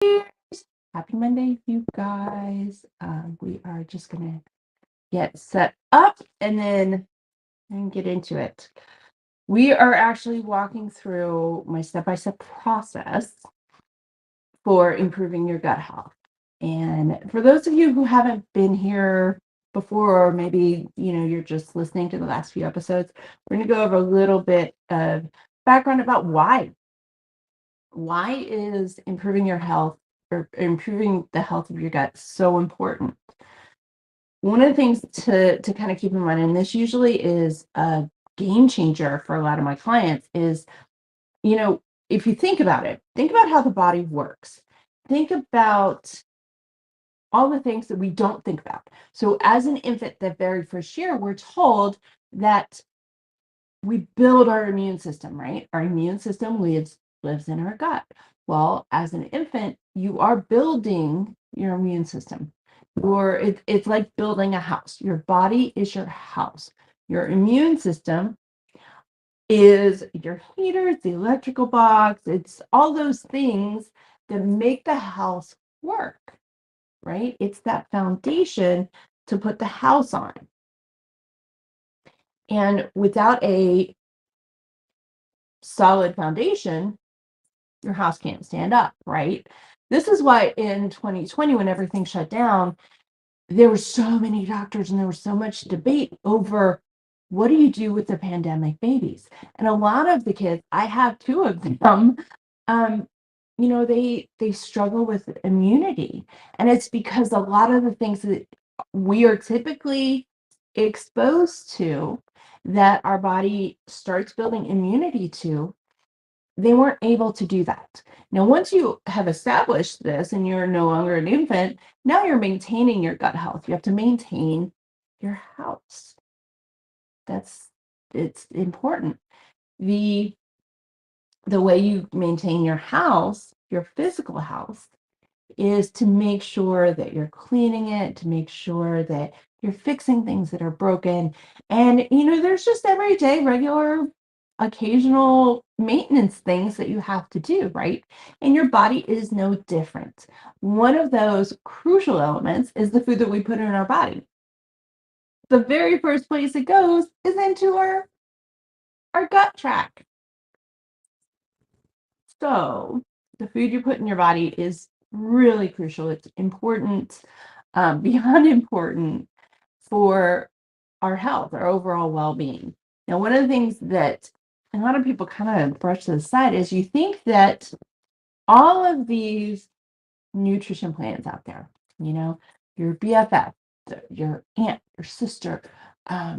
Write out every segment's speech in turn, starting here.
Cheers! Happy Monday, you guys. We are just gonna get set up and get into it. We are actually walking through my step-by-step process for improving your gut health. And for those of you who haven't been here before, or maybe you're just listening to the last few episodes, we're going to go over a little bit of background about why. Why is improving your health or improving the health of your gut so important? One of the things to kind of keep in mind, and this usually is a game changer for a lot of my clients, is if you think about it, think about how the body works. Think about all the things that we don't think about. So, as an infant, the very first year, we're told that we build our immune system, right? Our immune system lives in our gut. Well, as an infant, you are building your immune system. It's like building a house. Your body is your house. Your immune system is your heaters, the electrical box. It's all those things that make the house work, right? It's that foundation to put the house on. And without a solid foundation, your house can't stand up, right? This is why in 2020, when everything shut down, there were so many doctors and there was so much debate over what do you do with the pandemic babies? And a lot of the kids, I have two of them, they struggle with immunity. And it's because a lot of the things that we are typically exposed to that our body starts building immunity to, they weren't able to do that. Now, once you have established this and you're no longer an infant, now you're maintaining your gut health. You have to maintain your house. It's important. The way you maintain your house, your physical house, is to make sure that you're cleaning it, to make sure that you're fixing things that are broken. And, there's just everyday, regular, occasional maintenance things that you have to do, right? And your body is no different. One of those crucial elements is the food that we put in our body. The very first place it goes is into our gut tract. So the food you put in your body is really crucial. It's important, beyond important for our health, our overall well-being. Now, one of the things that a lot of people kind of brush to the side is you think that all of these nutrition plans out there, your BFF, your aunt, your sister,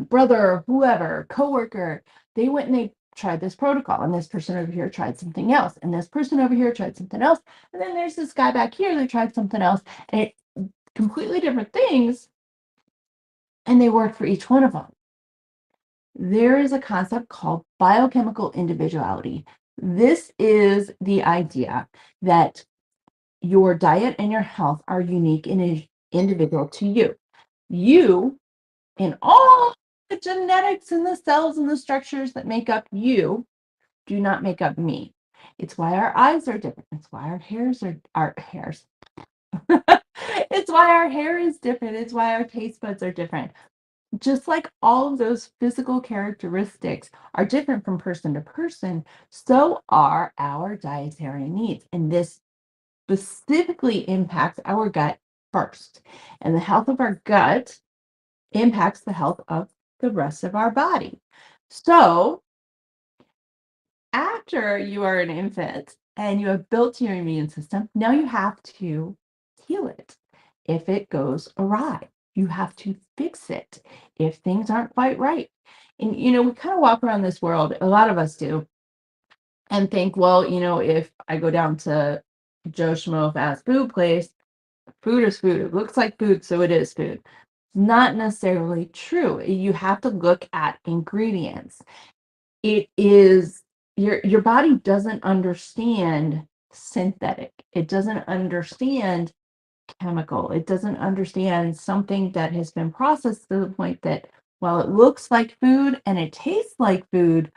brother, whoever, coworker, they went and they tried this protocol, and this person over here tried something else, and this person over here tried something else, and then there's this guy back here that tried something else, and it completely different things, and they work for each one of them. There is a concept called biochemical individuality. This is the idea that your diet and your health are unique and individual to you. You, and all the genetics and the cells and the structures that make up you, do not make up me. It's why our eyes are different. It's why our hairs are our hairs. It's why our hair is different. It's why our taste buds are different. Just like all of those physical characteristics are different from person to person, so are our dietary needs. And this specifically impacts our gut first. And the health of our gut impacts the health of the rest of our body. So, after you are an infant and you have built your immune system, now you have to heal it. If it goes awry, you have to fix it if things aren't quite right. And, we kind of walk around this world, a lot of us do, and think, well, if I go down to Joe Schmo fast food place, food is food. It looks like food, so it is food. Not necessarily true. You have to look at ingredients. It is your body doesn't understand synthetic. It doesn't understand chemical. It doesn't understand something that has been processed to the point that while it looks like food and it tastes like food,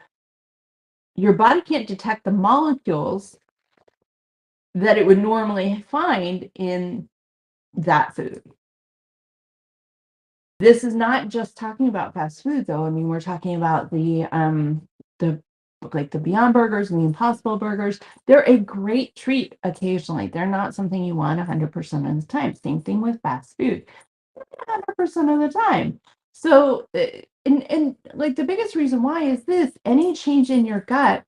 your body can't detect the molecules that it would normally find in that food. This is not just talking about fast food though. I mean, we're talking about the like the Beyond Burgers and the Impossible Burgers. They're a great treat occasionally. They're not something you want 100% of the time. Same thing with fast food. 100% of the time. So, and like the biggest reason why is this: any change in your gut,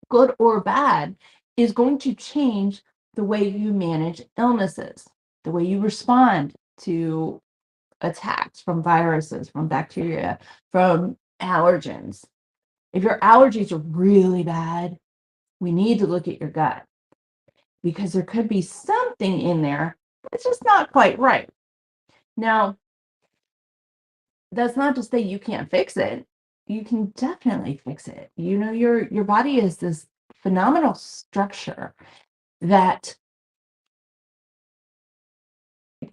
good or bad, is going to change the way you manage illnesses, the way you respond to attacks from viruses, from bacteria, from allergens. If your allergies are really bad, we need to look at your gut because there could be something in there that's just not quite right. Now, that's not to say you can't fix it. You can definitely fix it. You know, your body is this phenomenal structure that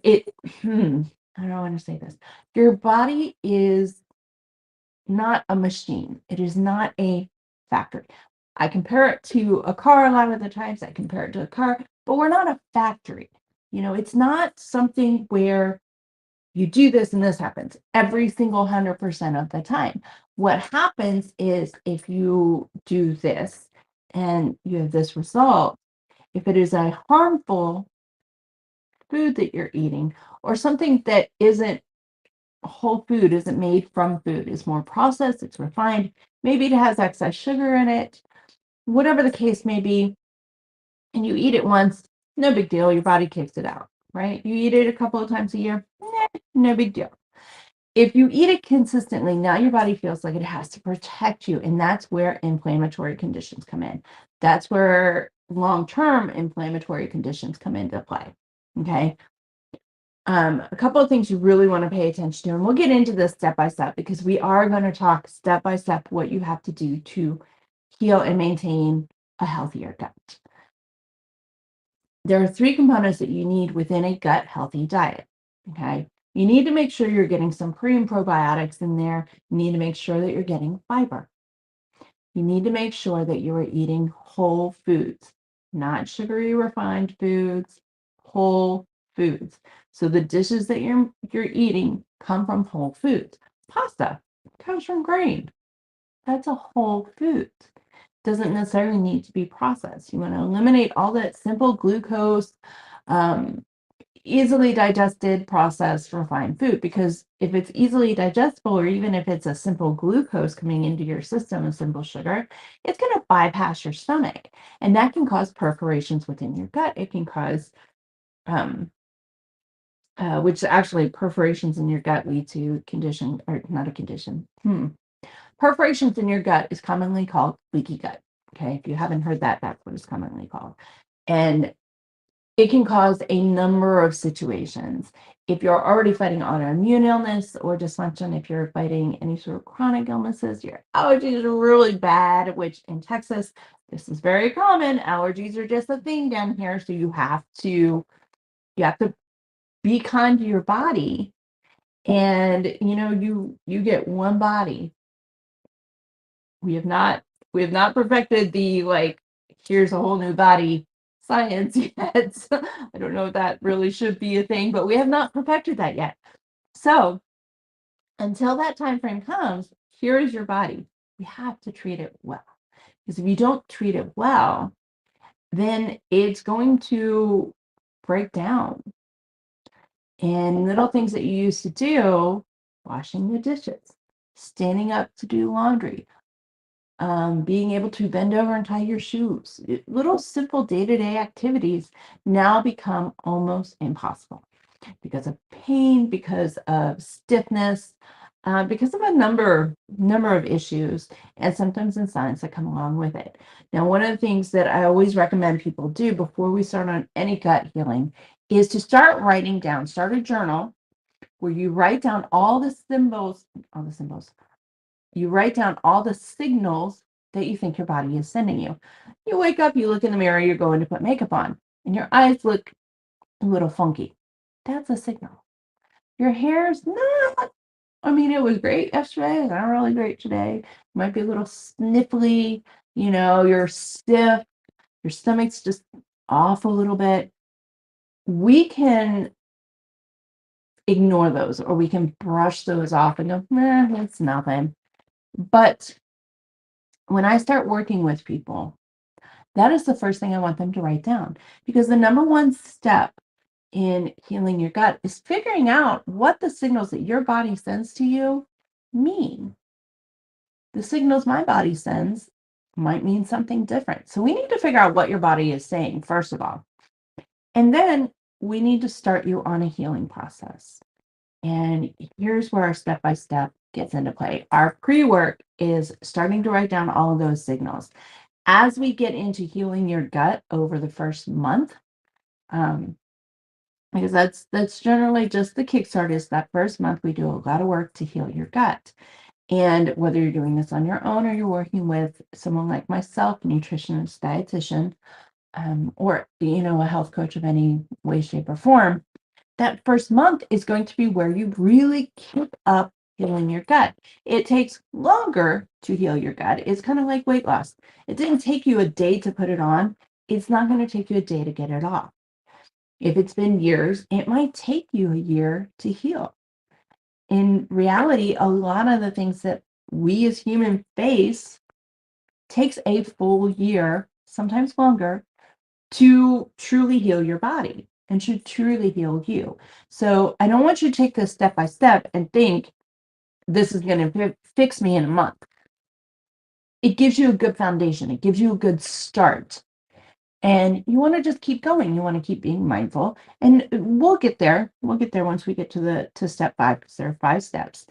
it I don't want to say this. Your body is not a machine. It is not a factory. I compare it to a car a lot of the times. I compare it to a car, but we're not a factory. You know, it's not something where you do this and this happens every single 100% of the time. What happens is if you do this and you have this result, if it is a harmful food that you're eating or something that isn't whole food, isn't made from food, is more processed, it's refined, maybe it has excess sugar in it, whatever the case may be, and you eat it once, no big deal, your body kicks it out, right? You eat it a couple of times a year, no big deal. If you eat it consistently, now your body feels like it has to protect you, and that's where inflammatory conditions come in. That's where long-term inflammatory conditions come into play. Okay. A couple of things you really want to pay attention to, and we'll get into this step by step because we are going to talk step by step what you have to do to heal and maintain a healthier gut. There are three components that you need within a gut healthy diet. Okay. You need to make sure you're getting some pre and probiotics in there. You need to make sure that you're getting fiber. You need to make sure that you are eating whole foods, not sugary refined foods, whole foods. So the dishes that you're eating come from whole foods. Pasta comes from grain. That's a whole food. Doesn't necessarily need to be processed. You want to eliminate all that simple glucose, um, easily digested, processed, refined food. Because if it's easily digestible, or even if it's a simple glucose coming into your system, a simple sugar, it's going to bypass your stomach. And that can cause perforations within your gut. It can cause, um, which actually perforations in your gut lead to condition, or not a condition. Perforations in your gut is commonly called leaky gut. Okay. If you haven't heard that, that's what it's commonly called. And it can cause a number of situations. If you're already fighting autoimmune illness or dysfunction, if you're fighting any sort of chronic illnesses, your allergies are really bad, which in Texas, this is very common. Allergies are just a thing down here. So you have to be kind to your body. And you get one body. We have not perfected the like, here's a whole new body science yet. So, I don't know if that really should be a thing, but we have not perfected that yet. So until that time frame comes, here is your body. We have to treat it well. Because if you don't treat it well, then it's going to break down. And little things that you used to do, washing the dishes, standing up to do laundry, being able to bend over and tie your shoes. Little simple day-to-day activities now become almost impossible because of pain, because of stiffness, because of a number of issues and symptoms and signs that come along with it. Now, one of the things that I always recommend people do before we start on any gut healing is to start writing down, start a journal where you write down all the symbols, you write down all the signals that you think your body is sending you. You wake up, you look in the mirror, you're going to put makeup on, and your eyes look a little funky. That's a signal. Your hair's not, I mean, it was great yesterday, it's not really great today. You might be a little sniffly, you're stiff, your stomach's just off a little bit, we can ignore those or we can brush those off and go, it's nothing. But when I start working with people, that is the first thing I want them to write down, because the number one step in healing your gut is figuring out what the signals that your body sends to you mean. The signals my body sends might mean something different. So we need to figure out what your body is saying, first of all. And then we need to start you on a healing process. And here's where our step by step gets into play. Our pre work is starting to write down all of those signals. As we get into healing your gut over the first month, um, because that's generally just the kickstart. Is that first month we do a lot of work to heal your gut. And whether you're doing this on your own or you're working with someone like myself, nutritionist, dietitian, or a health coach of any way, shape, or form, that first month is going to be where you really keep up healing your gut. It takes longer to heal your gut. It's kind of like weight loss. It didn't take you a day to put it on. It's not going to take you a day to get it off. If it's been years, it might take you a year to heal. In reality, a lot of the things that we as humans face takes a full year, sometimes longer, to truly heal your body and to truly heal you. So I don't want you to take this step by step and think this is going to fix me in a month. It gives you a good foundation. It gives you a good start. And you want to just keep going. You want to keep being mindful. And we'll get there. We'll get there once we get to step 5, because there are 5 steps.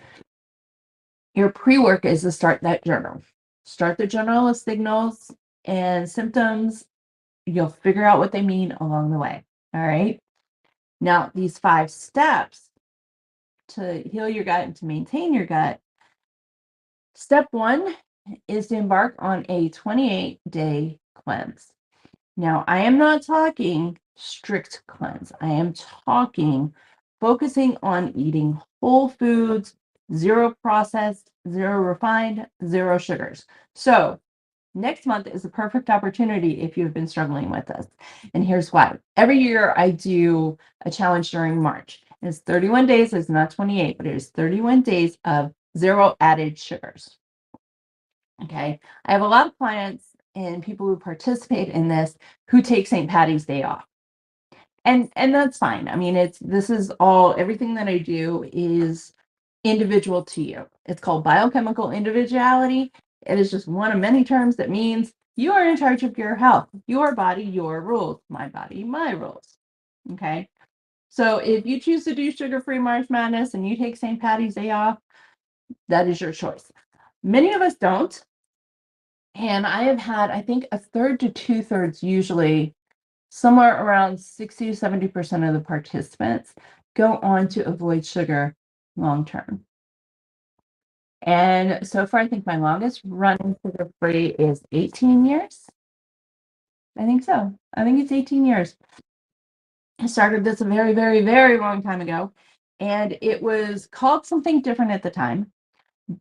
Your pre-work is to start that journal. Start the journal of signals and symptoms. You'll figure out what they mean along the way. All right. Now, these 5 steps to heal your gut and to maintain your gut. Step 1 is to embark on a 28-day cleanse. Now, I am not talking strict cleanse. I am talking focusing on eating whole foods, 0 processed, 0 refined, 0 sugars. So next month is a perfect opportunity if you've been struggling with this. And here's why. Every year I do a challenge during March. It's 31 days. It's not 28, but it is 31 days of 0 added sugars. Okay. I have a lot of clients and people who participate in this who take St. Patty's Day off. And that's fine. I mean, this is all, everything that I do is individual to you. It's called biochemical individuality. It is just one of many terms that means you are in charge of your health, your body, your rules, my body, my rules. Okay. So if you choose to do sugar-free March Madness and you take St. Patty's Day off, that is your choice. Many of us don't. And I have had, I think, a third to 2/3, usually somewhere around 60 to 70% of the participants go on to avoid sugar long term. And so far, I think my longest running sugar free is 18 years. I think so. I think it's 18 years. I started this a very, very, very long time ago. And it was called something different at the time.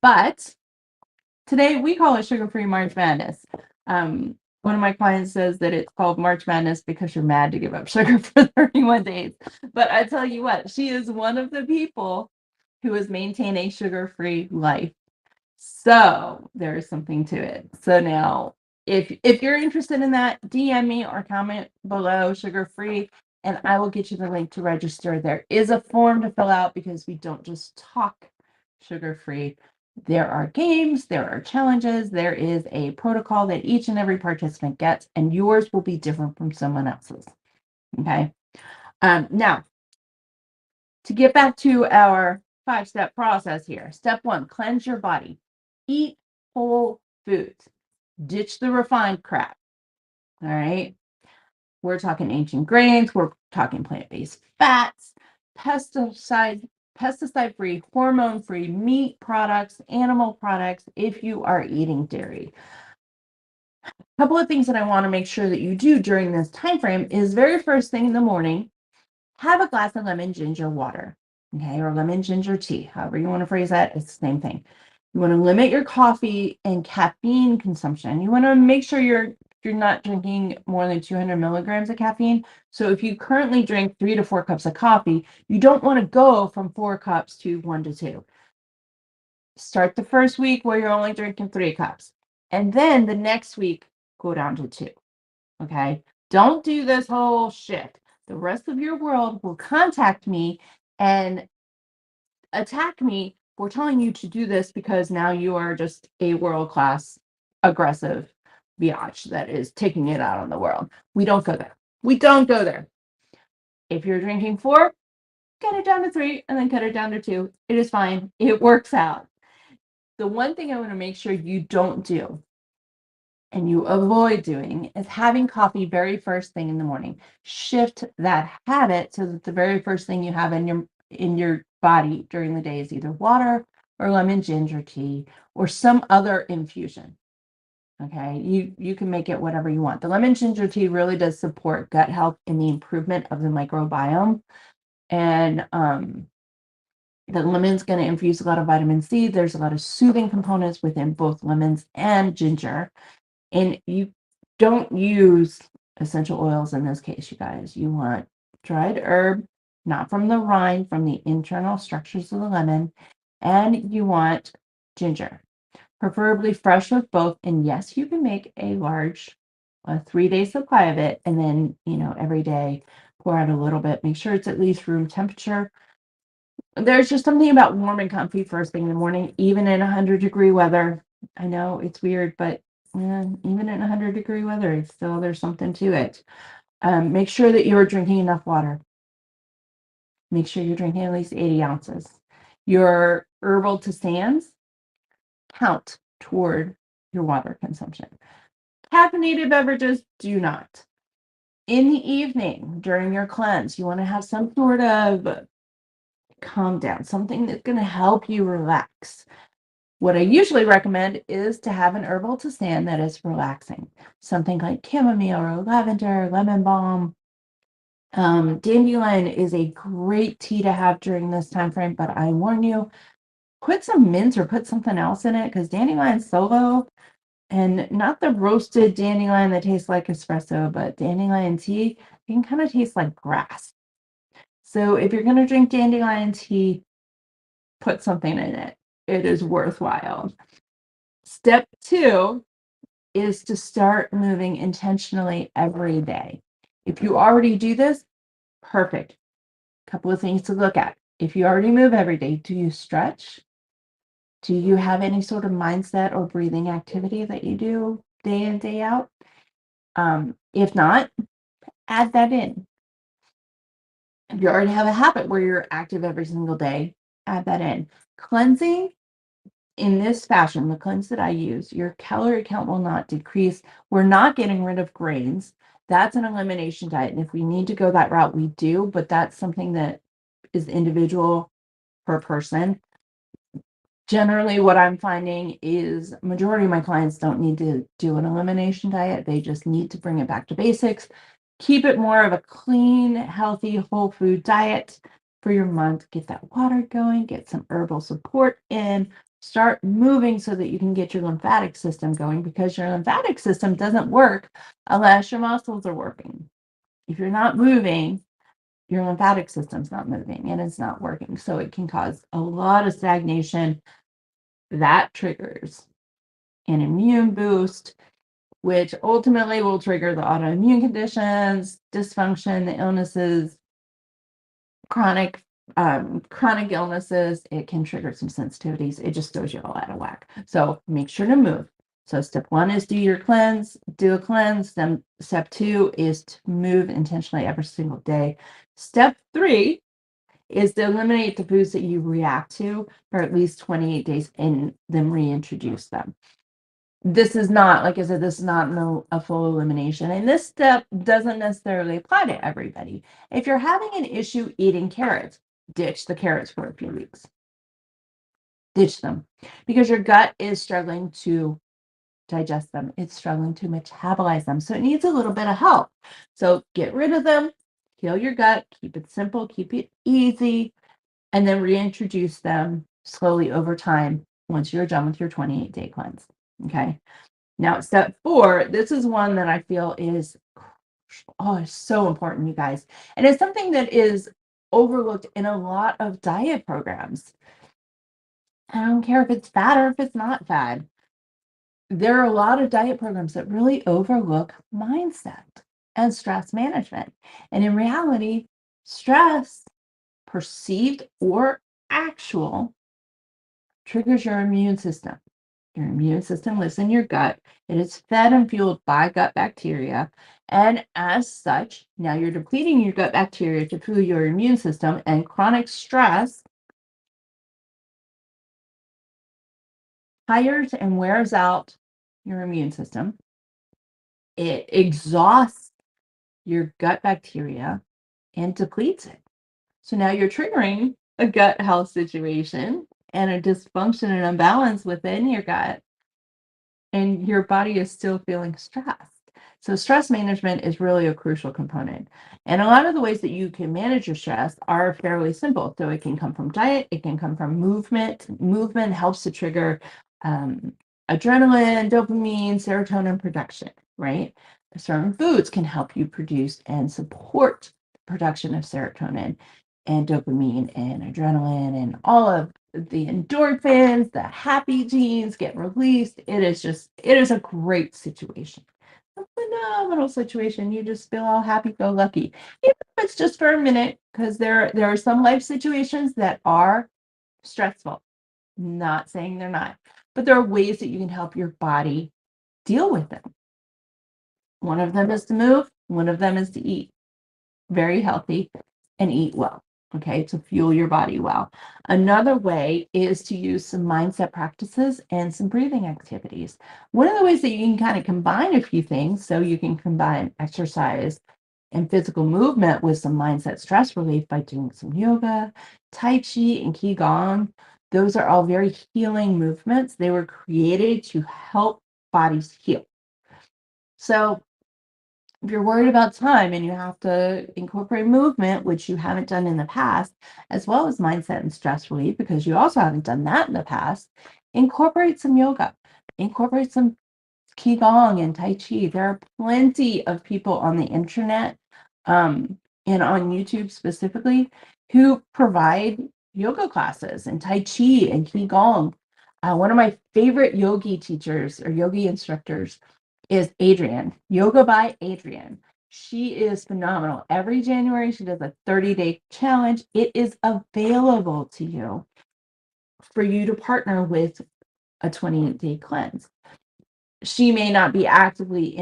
But today we call it sugar free March Madness. One of my clients says that it's called March Madness because you're mad to give up sugar for 31 days. But I tell you what, she is one of the people who has maintained a sugar free life. So there is something to it. So now, if you're interested in that, DM me or comment below sugar free, and I will get you the link to register. There is a form to fill out because we don't just talk sugar free. There are games, there are challenges, there is a protocol that each and every participant gets, and yours will be different from someone else's. Okay. Now, to get back to our 5-step process here. Step 1, cleanse your body. Eat whole foods. Ditch the refined crap. All right. We're talking ancient grains. We're talking plant-based fats, pesticide-free, hormone-free meat products, animal products, if you are eating dairy. A couple of things that I want to make sure that you do during this time frame is very first thing in the morning, have a glass of lemon ginger water. Okay, or lemon ginger tea, however you want to phrase that, it's the same thing. You want to limit your coffee and caffeine consumption. You want to make sure you're you're not drinking more than 200 milligrams of caffeine. So if you currently drink 3 to 4 cups of coffee, you don't want to go from 4 cups to 1 to 2. Start the first week where you're only drinking 3 cups. And then the next week, go down to 2. Okay. Don't do this whole shit. The rest of your world will contact me and attack me for telling you to do this because now you are just a world-class aggressive biatch that is taking it out on the world. We don't go there. We don't go there. If you're drinking 4, cut it down to 3 and then cut it down to 2. It is fine. It works out. The one thing I want to make sure you don't do and you avoid doing is having coffee very first thing in the morning. Shift that habit so that the very first thing you have in your body during the day is either water or lemon ginger tea or some other infusion. Okay, you can make it whatever you want. The lemon ginger tea really does support gut health and the improvement of the microbiome. And the lemon's going to infuse a lot of vitamin C. There's a lot of soothing components within both lemons and ginger. And you don't use essential oils in this case, you guys. You want dried herb, not from the rind, from the internal structures of the lemon. And you want ginger, preferably fresh with both. And yes, you can make a large 3-day supply of it. And then, every day pour out a little bit. Make sure it's at least room temperature. There's just something about warm and comfy first thing in the morning, even in 100-degree weather. I know it's weird, but even in 100-degree weather, there's something to it. Make sure that you're drinking enough water. Make sure you're drinking at least 80 ounces. Your herbal tisanes count toward your water consumption. Caffeinated beverages do not. In the evening, during your cleanse, you want to have some sort of calm down, something that's going to help you relax. What I usually recommend is to have an herbal tisane that is relaxing, something like chamomile or lavender, lemon balm. Dandelion is a great tea to have during this time frame, but I warn you, put some mint or put something else in it because dandelion solo, and not the roasted dandelion that tastes like espresso, but dandelion tea, it can kind of taste like grass. So if you're going to drink dandelion tea, put something in it. It is worthwhile. Step 2 is to start moving intentionally every day. If you already do this, perfect. Couple of things to look at. If you already move every day, do you stretch? Do you have any sort of mindset or breathing activity that you do day in, day out? If not, add that in. If you already have a habit where you're active every single day, add that in. Cleansing in this fashion, the cleanse that I use, your calorie count will not decrease. We're not getting rid of grains. That's an elimination diet. And if we need to go that route, we do, but that's something that is individual per person. Generally, what I'm finding is majority of my clients don't need to do an elimination diet. They just need to bring it back to basics, keep it more of a clean, healthy, whole food diet for your month. Get that water going, get some herbal support in, start moving so that you can get your lymphatic system going because your lymphatic system doesn't work unless your muscles are working. If you're not moving, your lymphatic system's not moving and it's not working. So it can cause a lot of stagnation. That triggers an immune boost, which ultimately will trigger the autoimmune conditions, dysfunction, the illnesses, chronic illnesses. It can trigger some sensitivities. It just throws you all out of whack. So make sure to move. So step 1 is do a cleanse. Then step 2 is to move intentionally every single day. Step 3 is to eliminate the foods that you react to for at least 28 days and then reintroduce them. This is not, like I said, this is not a full elimination. And this step doesn't necessarily apply to everybody. If you're having an issue eating carrots, ditch the carrots for a few weeks. Ditch them because your gut is struggling to digest them. It's struggling to metabolize them. So it needs a little bit of help. So get rid of them, heal your gut, keep it simple, keep it easy, and then reintroduce them slowly over time once you're done with your 28-day cleanse. Okay. Now, step 4, this is one that I feel is oh, it's so important, you guys. And it's something that is overlooked in a lot of diet programs. I don't care if it's fad or if it's not fad. There are a lot of diet programs that really overlook mindset and stress management. And in reality, stress, perceived or actual, triggers your immune system. Your immune system lives in your gut. It is fed and fueled by gut bacteria. And as such, now you're depleting your gut bacteria to fuel your immune system, and chronic stress tires and wears out your immune system. It exhausts your gut bacteria and depletes it. So now you're triggering a gut health situation and a dysfunction and imbalance within your gut, and your body is still feeling stressed. So, stress management is really a crucial component. And a lot of the ways that you can manage your stress are fairly simple. So, it can come from diet, it can come from movement. Movement helps to trigger um, adrenaline, dopamine, serotonin production, right? Certain foods can help you produce and support the production of serotonin and dopamine and adrenaline, and all of the endorphins, the happy genes get released. It is a great situation. A phenomenal situation. You just feel all happy go lucky. Even if it's just for a minute, because there are some life situations that are stressful. Not saying they're not, but there are ways that you can help your body deal with them. One of them is to move, one of them is to eat very healthy and eat well, okay, to fuel your body well. Another way is to use some mindset practices and some breathing activities. One of the ways that you can kind of combine a few things, so you can combine exercise and physical movement with some mindset stress relief by doing some yoga, tai chi, and qigong. Those are all very healing movements. They were created to help bodies heal. So if you're worried about time and you have to incorporate movement, which you haven't done in the past, as well as mindset and stress relief, because you also haven't done that in the past, incorporate some yoga, incorporate some Qigong and Tai Chi. There are plenty of people on the internet and on YouTube specifically who provide yoga classes and Tai Chi and Qigong. One of my favorite yogi teachers or yogi instructors is Adrienne, Yoga by Adrienne. She is phenomenal. Every January, she does a 30-day challenge. It is available to you for you to partner with a 28-day cleanse. She may not be actively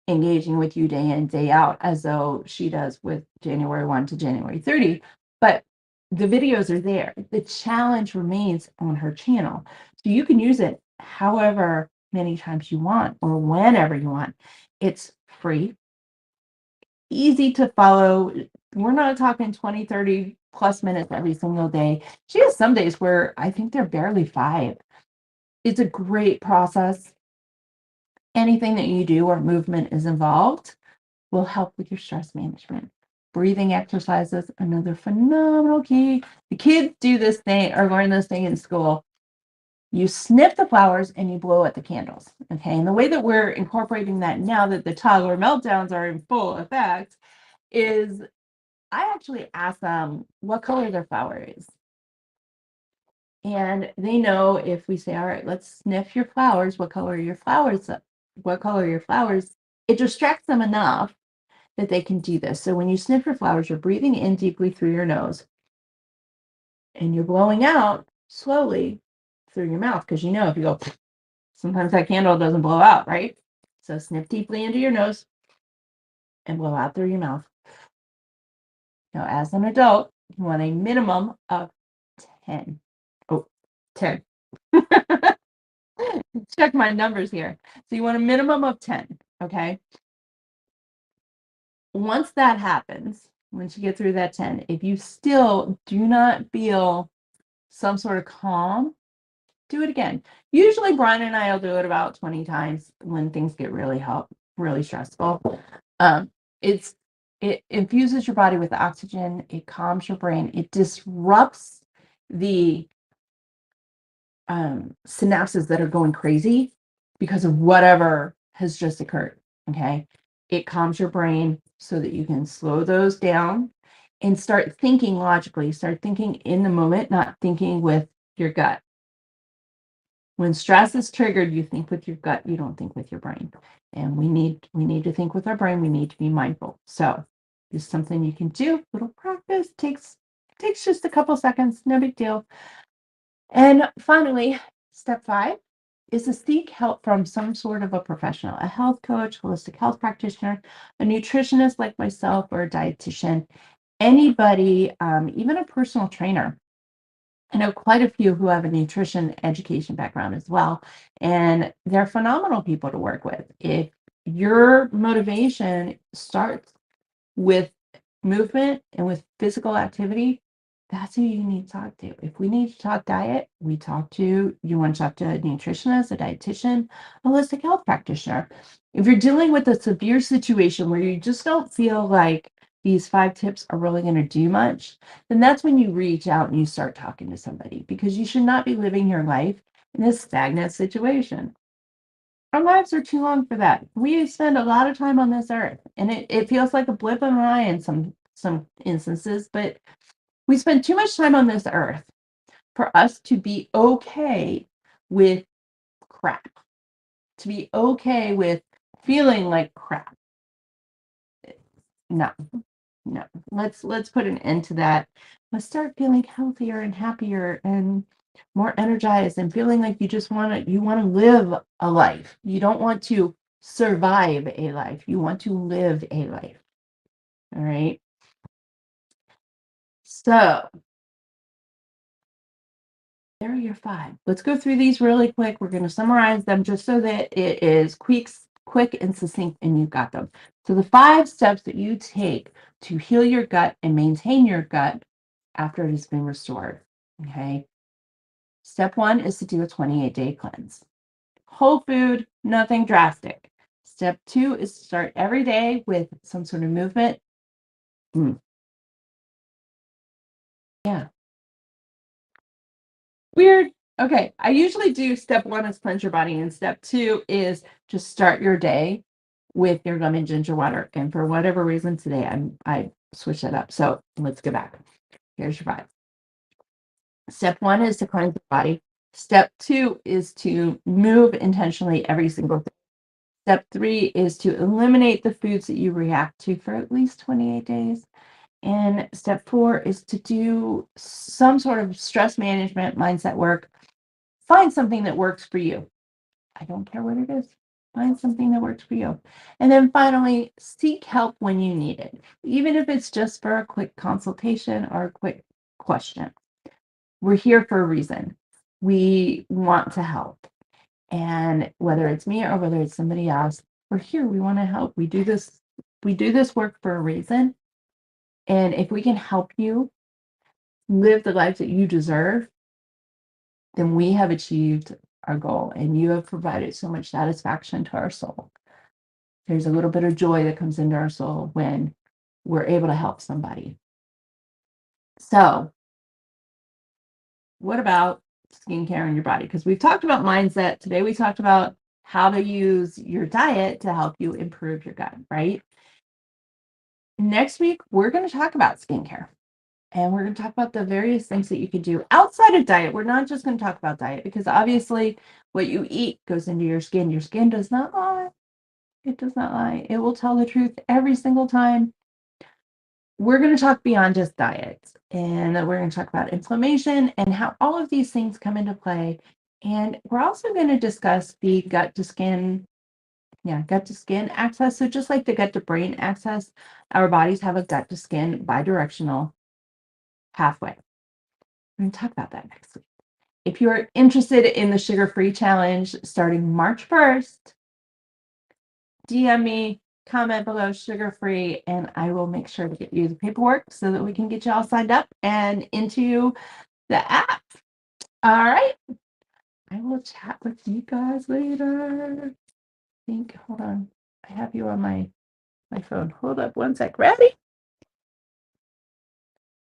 engaging with you day in, day out, as though she does with January 1 to January 30, but the videos are there. The challenge remains on her channel. So you can use it however many times you want or whenever you want. It's free, easy to follow. We're not talking 20, 30 plus minutes every single day. She has some days where I think they're barely 5. It's a great process. Anything that you do where movement is involved will help with your stress management. Breathing exercises, another phenomenal key. The kids do this thing or learn this thing in school. You sniff the flowers and you blow at the candles. Okay. And the way that we're incorporating that now that the toddler meltdowns are in full effect is I actually ask them what color their flower is. And they know if we say, all right, let's sniff your flowers, what color are your flowers? What color are your flowers? It distracts them enough that they can do this. So when you sniff your flowers, you're breathing in deeply through your nose and you're blowing out slowly through your mouth. Because you know, if you go, sometimes that candle doesn't blow out, right? So sniff deeply into your nose and blow out through your mouth. Now, as an adult, you want a minimum of 10. Oh, 10. Check my numbers here. So you want a minimum of 10, okay? Once that happens, once you get through that 10, if you still do not feel some sort of calm, do it again. Usually Brian and I will do it about 20 times when things get really stressful. Um, it's it infuses your body with oxygen, it calms your brain, it disrupts the synapses that are going crazy because of whatever has just occurred. Okay. It calms your brain so that you can slow those down and start thinking logically, start thinking in the moment, not thinking with your gut. When stress is triggered, you think with your gut, you don't think with your brain. And we need to think with our brain, we need to be mindful. So this is something you can do, little practice, takes just a couple seconds, no big deal. And finally, step 5 is to seek help from some sort of a professional, a health coach, holistic health practitioner, a nutritionist like myself, or a dietitian, anybody, even a personal trainer. I know quite a few who have a nutrition education background as well, and they're phenomenal people to work with. If your motivation starts with movement and with physical activity, that's who you need to talk to. If we need to talk diet, you want to talk to a nutritionist, a dietitian, a holistic health practitioner. If you're dealing with a severe situation where you just don't feel like these 5 tips are really going to do much, then that's when you reach out and you start talking to somebody, because you should not be living your life in a stagnant situation. Our lives are too long for that. We spend a lot of time on this earth, and it feels like a blip in an eye in some instances, but we spend too much time on this earth for us to be okay with crap, to be okay with feeling like crap. No, no. Let's put an end to that. Let's start feeling healthier and happier and more energized, and feeling like you want to live a life. You don't want to survive a life. You want to live a life. All right. So there are your 5. Let's go through these really quick. We're going to summarize them just so that it is quick and succinct, and you've got them. So the 5 steps that you take to heal your gut and maintain your gut after it has been restored. Okay. Step 1 is to do a 28-day cleanse. Whole food, nothing drastic. Step 2 is to start every day with some sort of movement. Mm, yeah. Weird. Okay. I usually do step 1 is cleanse your body, and step 2 is just start your day with your lemon ginger water. And for whatever reason today, I switched that up. So let's go back. Here's your 5. Step 1 is to cleanse the body. Step 2 is to move intentionally every single day. Step 3 is to eliminate the foods that you react to for at least 28 days. And step 4 is to do some sort of stress management, mindset work. Find something that works for you. I don't care what it is. Find something that works for you. And then finally, seek help when you need it, even if it's just for a quick consultation or a quick question. We're here for a reason. We want to help. And whether it's me or whether it's somebody else, we're here. We want to help. We do this work for a reason. And if we can help you live the life that you deserve, then we have achieved our goal, and you have provided so much satisfaction to our soul. There's a little bit of joy that comes into our soul when we're able to help somebody. So, what about skincare in your body? Because we've talked about mindset. Today, we talked about how to use your diet to help you improve your gut, right? Next week, we're going to talk about skincare. And we're going to talk about the various things that you can do outside of diet. We're not just going to talk about diet, because obviously what you eat goes into your skin. Your skin does not lie. It does not lie. It will tell the truth every single time. We're going to talk beyond just diet, and we're going to talk about inflammation and how all of these things come into play. And we're also going to discuss the gut to skin access. So just like the gut to brain access, our bodies have a gut to skin bidirectional pathway. We're going to talk about that next week. If you're interested in the sugar-free challenge starting March 1st, DM me, comment below sugar-free, and I will make sure to get you the paperwork so that we can get you all signed up and into the app. All right. I will chat with you guys later. Hold on. I have you on my phone. Hold up one sec. Ready?